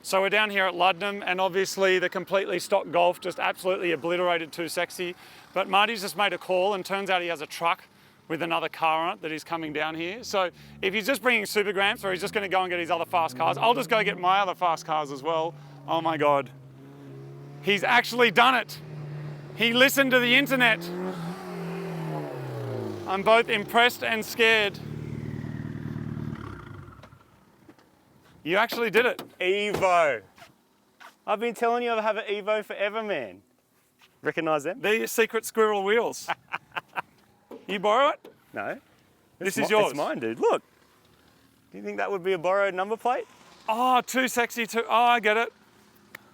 So we're down here at Luddenham, and obviously the completely stock Golf just absolutely obliterated Too Sexy. But Marty's just made a call, and turns out he has a truck with another car on it that he's coming down here. So if he's just bringing Supergramps, or he's just going to go and get his other fast cars, I'll just go get my other fast cars as well. Oh my God. He's actually done it. He listened to the internet. I'm both impressed and scared. You actually did it. Evo. I've been telling you I have an Evo forever, man. Recognise them? They're your secret squirrel wheels. You borrow it? No. This is yours. It's mine, dude. Look. Do you think that would be a borrowed number plate? Oh, Too Sexy too. Oh, I get it.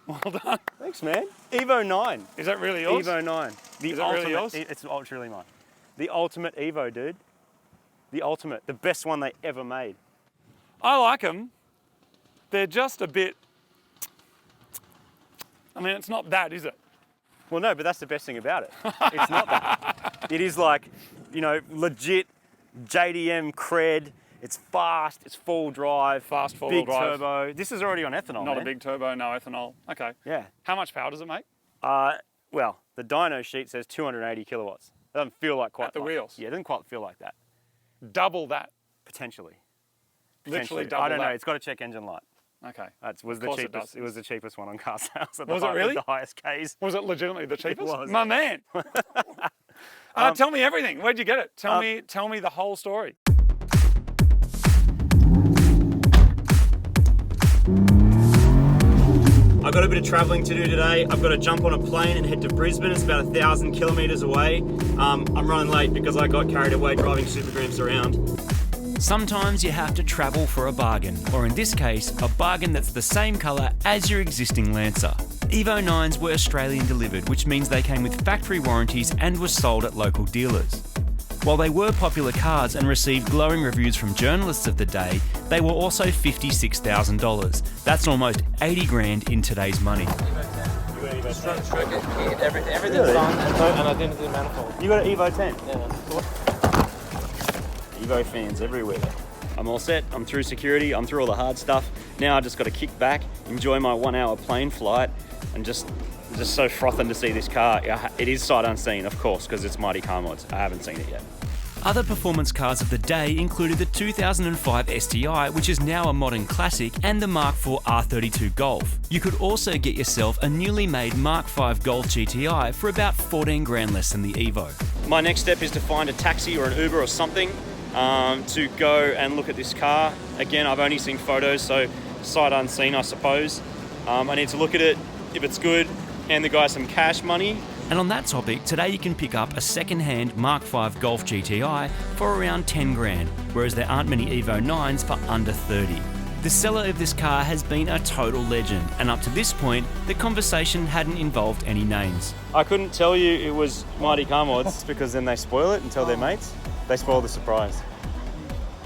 Well done. Thanks, man. Evo 9. Is that really yours? Evo 9. Is it really yours? It's really mine. The ultimate Evo, dude. The ultimate. The best one they ever made. I like them. They're just a bit... I mean, it's not that, is it? Well, no, but that's the best thing about it. It's not that. It is like, you know, legit JDM cred. It's fast, it's full drive. Fast four-wheel drive. Big turbo. This is already on ethanol, Not man. a big turbo, no ethanol. Okay. Yeah. How much power does it make? Well, the dyno sheet says 280 kilowatts. It doesn't feel like quite At the like, wheels? Yeah, it doesn't quite feel like that. Double that. Potentially. Literally double that. I don't know. It's got a check engine light. Okay. That was the cheapest. It was the cheapest one on car sales. Was it really? The highest Ks. Was it legitimately the cheapest? It was. My man. Tell me everything. Where'd you get it? Tell me the whole story. I've got a bit of travelling to do today. I've got to jump on a plane and head to Brisbane. It's about 1,000 kilometres away. I'm running late because I got carried away driving Supergramps around. Sometimes you have to travel for a bargain, or in this case, a bargain that's the same colour as your existing Lancer. Evo 9s were Australian delivered, which means they came with factory warranties and were sold at local dealers. While they were popular cars and received glowing reviews from journalists of the day, they were also $56,000. That's almost 80 grand in today's money. Stroke it. Everything's on, and I didn't do manifold. You got an Evo 10? Yeah. Evo fans everywhere. I'm all set, I'm through security, I'm through all the hard stuff. Now I just got to kick back, enjoy my 1 hour plane flight, and just so frothing to see this car. It is sight unseen, of course, because it's Marty car mods. I haven't seen it yet. Other performance cars of the day included the 2005 STI, which is now a modern classic, and the Mark IV R32 Golf. You could also get yourself a newly made Mark V Golf GTI for about 14 grand less than the Evo. My next step is to find a taxi or an Uber or something to go and look at this car. Again, I've only seen photos, so sight unseen, I suppose. I need to look at it. If it's good, hand the guy some cash money. And on that topic, today you can pick up a second-hand Mark V Golf GTI for around 10 grand, whereas there aren't many Evo 9s for under 30. The seller of this car has been a total legend, and up to this point, the conversation hadn't involved any names. I couldn't tell you it was Marty car mods because then they spoil it and tell their mates. They spoil the surprise.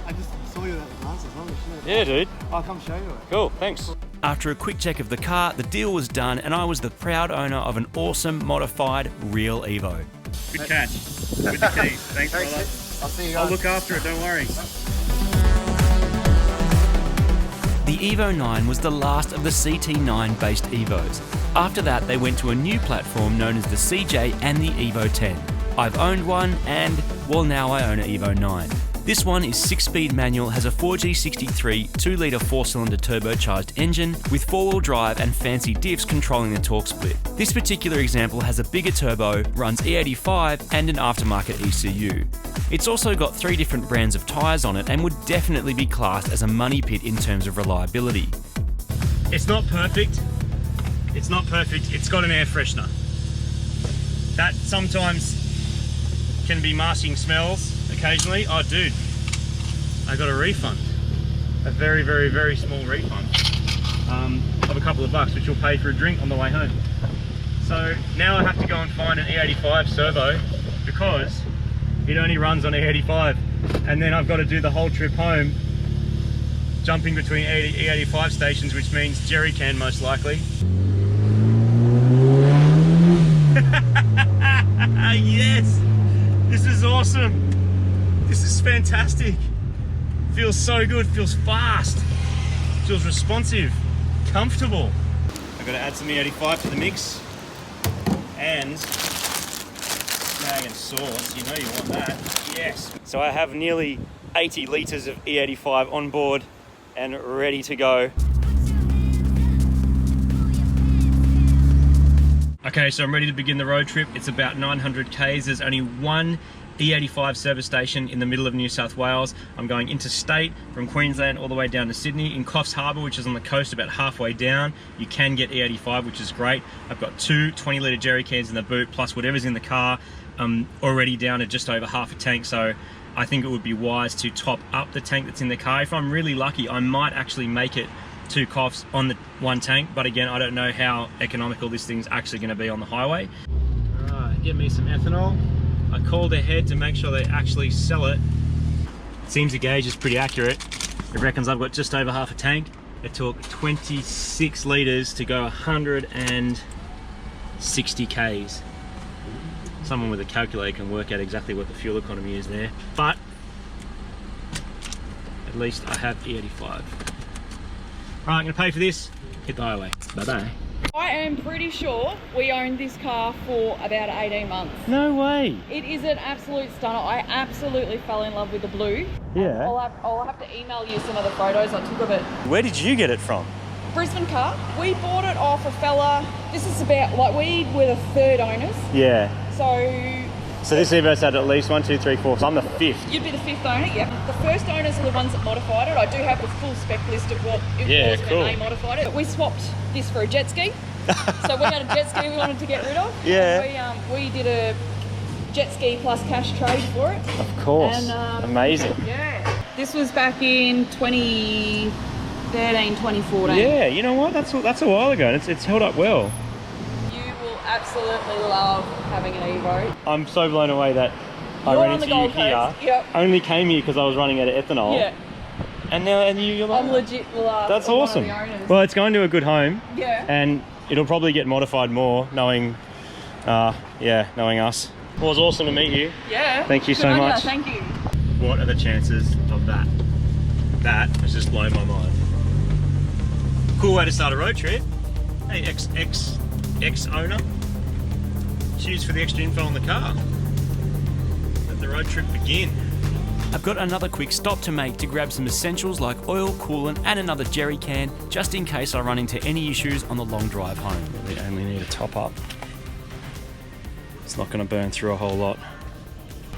I just saw you at the glasses, holy shit. Yeah, dude. I'll come show you it. Cool, thanks. After a quick check of the car, the deal was done, and I was the proud owner of an awesome, modified, real Evo. Good catch. With the keys. Thanks, brother. I'll see you guys. I'll look after it, don't worry. The Evo 9 was the last of the CT9 based Evos. After that, they went to a new platform known as the CJ and the Evo 10. I've owned one, and, well, now I own an Evo 9. This one is 6-speed manual, has a 4G63 2-litre 4-cylinder turbocharged engine with 4-wheel drive and fancy diffs controlling the torque split. This particular example has a bigger turbo, runs E85 and an aftermarket ECU. It's also got 3 different brands of tyres on it and would definitely be classed as a money pit in terms of reliability. It's not perfect. It's not perfect. It's got an air freshener. That sometimes can be masking smells. Occasionally, oh dude, I got a refund. A very, very, very small refund of a couple of bucks, which you'll pay for a drink on the way home. So now I have to go and find an E85 servo because it only runs on E85. And then I've got to do the whole trip home, jumping between E85 stations, which means jerry can most likely. Yes, this is awesome. This is fantastic. Feels so good, feels fast, feels responsive. comfortable. I've got to add some E85 to the mix and snag and sauce. You know you want that. Yes. So I have nearly 80 litres of E85 on board and ready to go. Okay, so I'm ready to begin the road trip. It's about 900 k's. There's only one E85 service station in the middle of New South Wales. I'm going interstate from Queensland all the way down to Sydney. In Coffs Harbour, which is on the coast about halfway down, you can get E85, which is great. I've got two 20-litre jerry cans in the boot, plus whatever's in the car. I'm already down to just over half a tank, so I think it would be wise to top up the tank that's in the car. If I'm really lucky, I might actually make it 2 Coffs on the one tank, but again, I don't know how economical this thing's actually going to be on the highway. Alright, get me some ethanol. I called ahead to make sure they actually sell it. It seems the gauge is pretty accurate. It reckons I've got just over half a tank. It took 26 litres to go 160 k's. Someone with a calculator can work out exactly what the fuel economy is there, but at least I have E85. Right, I'm going to pay for this, hit the highway. Bye-bye. I am pretty sure we owned this car for about 18 months. No way. It is an absolute stunner. I absolutely fell in love with the blue. Yeah. I'll have to email you some of the photos I took of it. Where did you get it from? Brisbane car. We bought it off a fella. This is about, like, we were the 3rd owners. Yeah. So this Evo's had at least 1, 2, 3, 4, so I'm the 5th. you'd be the 5th owner, yeah. The first owners are the ones that modified it. I do have the full spec list of what it was cool. when they modified it. We swapped this for a jet ski. So we had a jet ski we wanted to get rid of. Yeah. We did a jet ski plus cash trade for it. Of course. And, amazing. Yeah. This was back in 2013, 2014. Yeah, you know what? That's a while ago, and it's held up well. You will absolutely love having an Evo. I'm so blown away that I You're ran on the into you Gold here. Coast, yep. Only came here because I was running out of ethanol. Yeah. And you're like, I'm legit love. that's awesome. One of the owners. Well, it's going to a good home. Yeah. And it'll probably get modified more, knowing us. It was awesome to meet you. Yeah. Thank you Good so on ya, much. Thank you. What are the chances of that? That has just blown my mind. Cool way to start a road trip. Hey, ex-owner. Cheers for the extra info on the car. Let the road trip begin. I've got another quick stop to make to grab some essentials like oil, coolant and another jerry can, just in case I run into any issues on the long drive home. We only need a top up. It's not going to burn through a whole lot.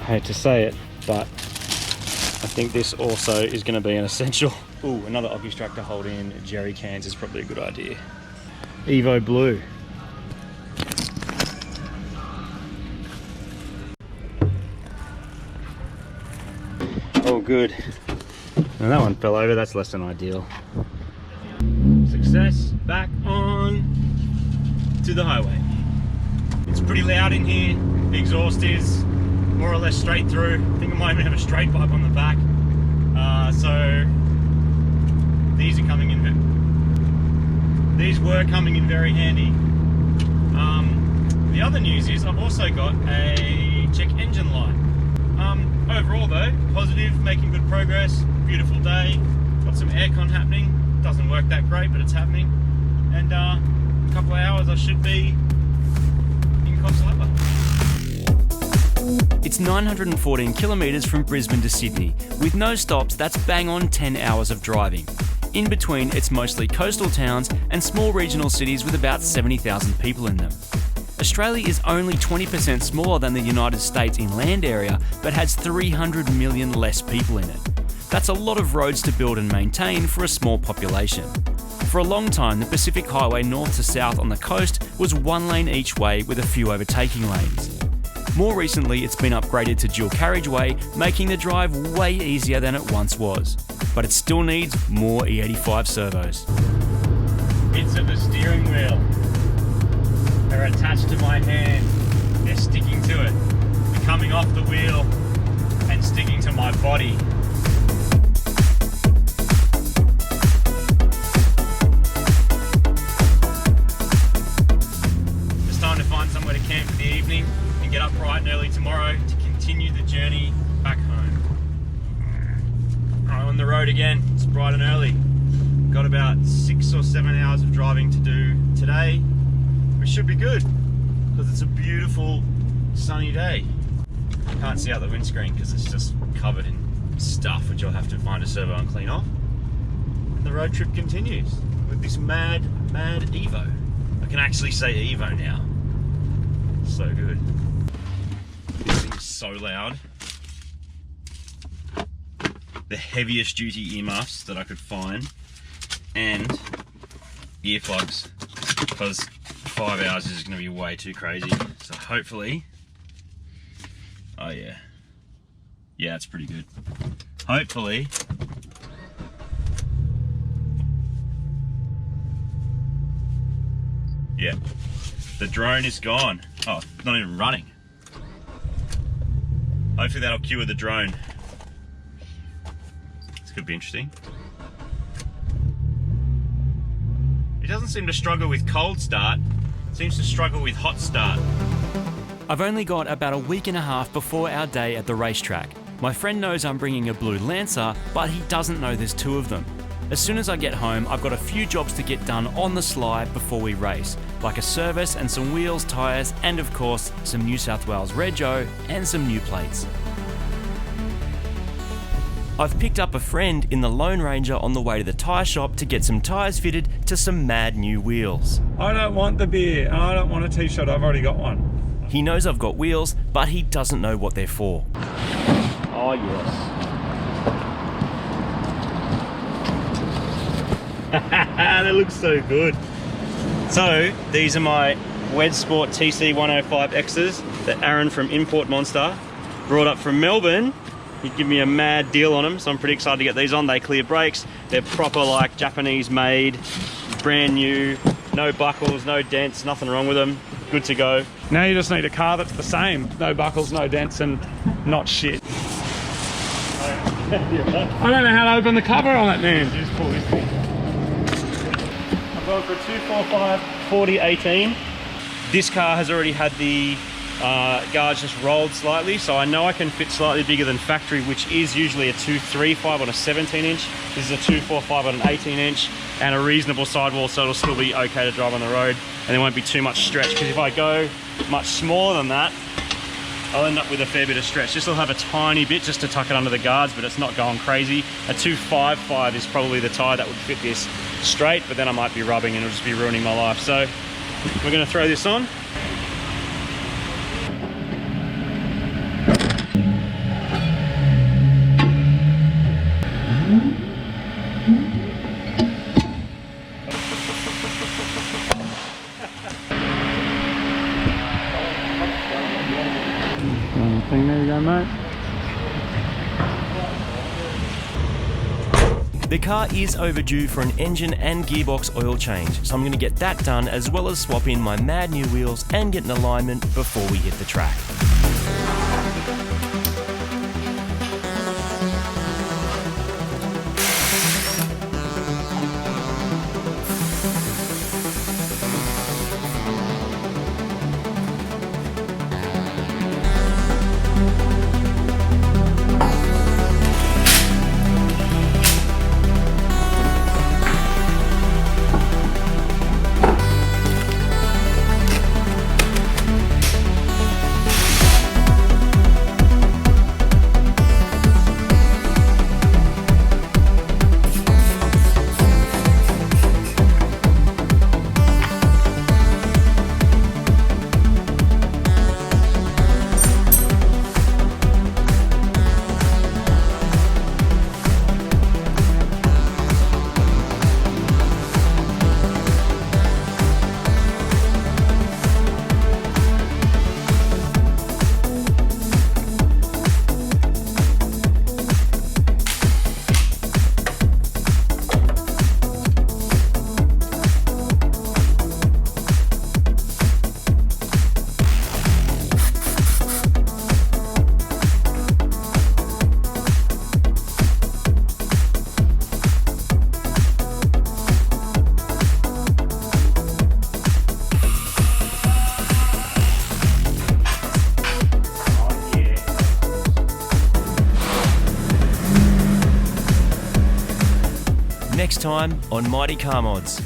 I hate to say it, but I think this also is going to be an essential. Ooh, another Oki Struck to hold in jerry cans is probably a good idea. Evo Blue. Oh, good. Now that one fell over, that's less than ideal. Success, back on to the highway. It's pretty loud in here. The exhaust is more or less straight through. I think I might even have a straight pipe on the back. So these are coming in. These were coming in very handy. The other news is I've also got a check engine light. Overall though, positive, making good progress, beautiful day, got some aircon happening, doesn't work that great but it's happening, and a couple of hours I should be in Coffs Harbour. It's 914 kilometres from Brisbane to Sydney. With no stops, that's bang on 10 hours of driving. In between, it's mostly coastal towns and small regional cities with about 70,000 people in them. Australia is only 20% smaller than the United States in land area, but has 300 million less people in it. That's a lot of roads to build and maintain for a small population. For a long time, the Pacific Highway north to south on the coast was one lane each way with a few overtaking lanes. More recently, it's been upgraded to dual carriageway, making the drive way easier than it once was. But it still needs more E85 servos. Bits of the steering wheel are attached to my hand. They're sticking to it. They're coming off the wheel and sticking to my body. It's time to find somewhere to camp for the evening and get up bright and early tomorrow to continue the journey back home. I'm on the road again. It's bright and early. Got about 6 or 7 hours of driving to do today, which should be good because it's a beautiful sunny day. Can't see out the windscreen because it's just covered in stuff, which I'll have to find a servo and clean off. And the road trip continues with this mad Evo. I can actually say Evo now. So good. This thing's so loud. The heaviest duty earmuffs that I could find, and earplugs, because 5 hours is going to be way too crazy. So hopefully, oh yeah, it's pretty good. Hopefully, yeah, the drone is gone. Oh, not even running. Hopefully that'll cure the drone. This could be interesting. It doesn't seem to struggle with cold start. It seems to struggle with hot start. I've only got about a week and a half before our day at the racetrack. My friend knows I'm bringing a blue Lancer, but he doesn't know there's two of them. As soon as I get home, I've got a few jobs to get done on the sly before we race, like a service and some wheels, tyres, and of course, some New South Wales rego and some new plates. I've picked up a friend in the Lone Ranger on the way to the tyre shop to get some tyres fitted to some mad new wheels. I don't want the beer and I don't want a t-shirt, I've already got one. He knows I've got wheels, but he doesn't know what they're for. Oh yes. They look so good. So these are my Wed Sport TC 105Xs that Aaron from Import Monster brought up from Melbourne. He'd give me a mad deal on them, so I'm pretty excited to get these on. They clear brakes, they're proper like Japanese made, brand new, no buckles, no dents, nothing wrong with them, good to go. Now you just need a car that's the same. No buckles, no dents, and not shit. I don't know how to open the cover on it, man. Just pull this thing. I'm going for a 245 4018. This car has already had the guards just rolled slightly, so I know I can fit slightly bigger than factory, which is usually a 235 on a 17 inch. This is a 245 on an 18 inch and a reasonable sidewall, so it'll still be okay to drive on the road and there won't be too much stretch, because if I go much smaller than that, I'll end up with a fair bit of stretch. This will have a tiny bit just to tuck it under the guards, but it's not going crazy. A 255 is probably the tyre that would fit this straight, but then I might be rubbing and it'll just be ruining my life. So we're going to throw this on. There you go, mate. The car is overdue for an engine and gearbox oil change, so I'm going to get that done as well as swap in my mad new wheels and get an alignment before we hit the track. next time on Mighty Car Mods.